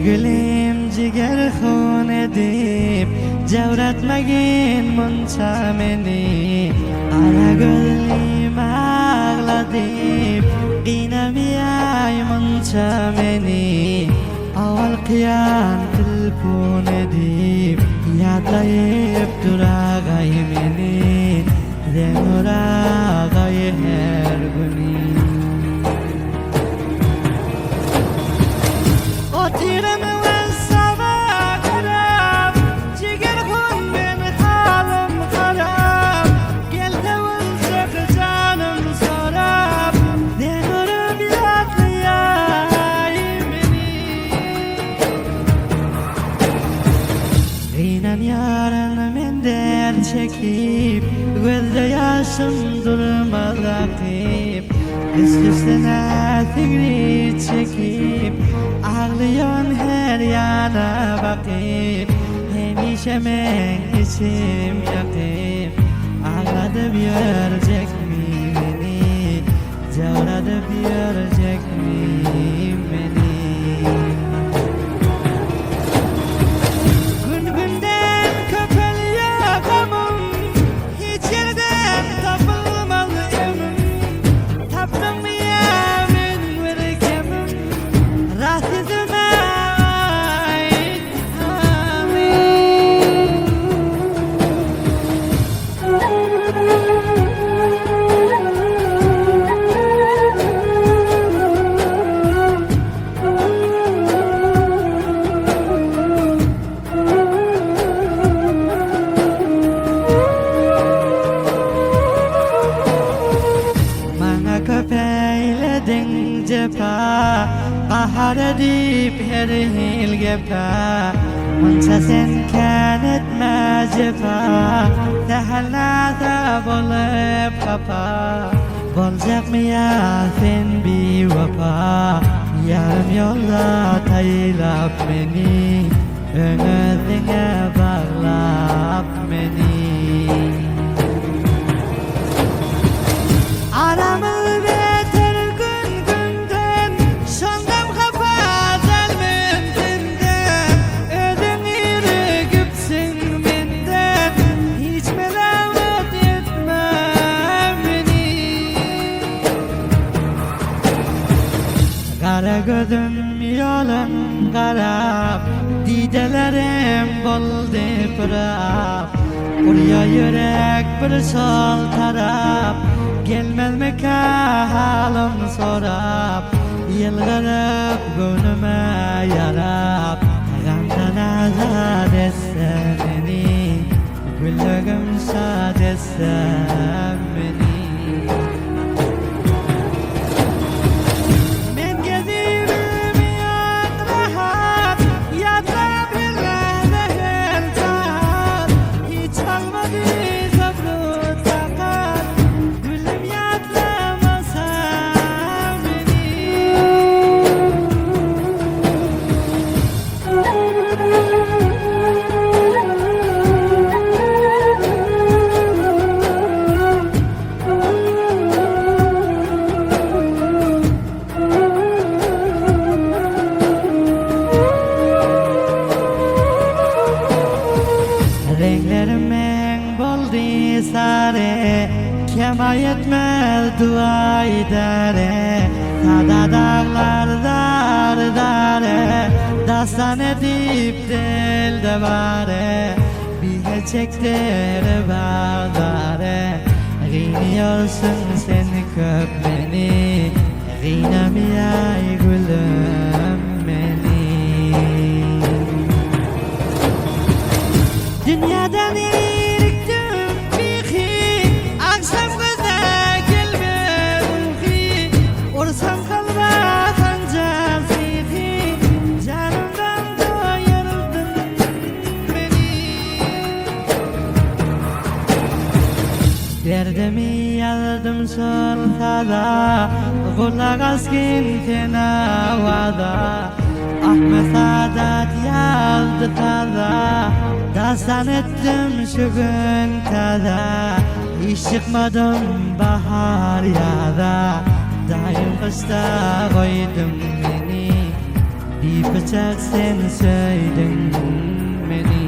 Gülüm ciger xun edip Cevretmegin munça meni Ara gülüm ağladıp Qinamiyay munça meni Aval qiyan telefon edip Yatayıp duragay meni Denuragay her günü Otirimi ve sabah karab Ciger kun beni halim karab Gel de vunsak canım sorab Denurum yatlıyay beni İnan yarın mender çekip Gözde yaşım durmaz akip Üstüne fikri çekip Ağlıyorsun her yana bakıp Hemişe men içim yakıp Ağladıp görecek mi beni Cevradıp görecek mi beni Gün günden köpeliyor gamım Hiç yerden tapılmaz emim Taptım mı yemin ver kemim Rahatsızıma ait amin Bana köpeyledin cefa Bahar edip her hil gefa Munça sen kan etme cefa Tehallada bolup kapa Bolacak mı ya sen bir vefa Yarım yolda taylap beni Önüne bağlap beni Aramı beter gün günden Şondam kapat elmentinden Ödün yürü güpsün benden Hiç melamet etme beni Kara gözüm yolum karab Didelerim boldu pırap Buraya yürek bir sol taraf Gelmez mi halim sorap Yılgırıp gönlüme yarap Gamdan azad etse beni Güllüğüm sad etse beni Men gezibim yan rahat Yatrap yerlerde her saat Hiç almadı sabrı takat Gülüm yatlamasa beni Renklerimden boldu sare Kema yetmez dua idare Sada dağlar dar dare Dastan edip delde bare Bir geçekleri bağdare Giyiniyorsun sen köp beni Giynamiyay gülüm beni Dünyadan iriktim biki Akşam göze gelme ruhi Orsam kalba hancar siti Canımdan doyurdun beni Derdimi yazdım soltada Kulak askin tenavada Ahmet Sadat yazdı taza Dastan ettim şu gün tada Hiç çıkmadım bahar ya da Daim kışta koydum beni Be protect and say, then many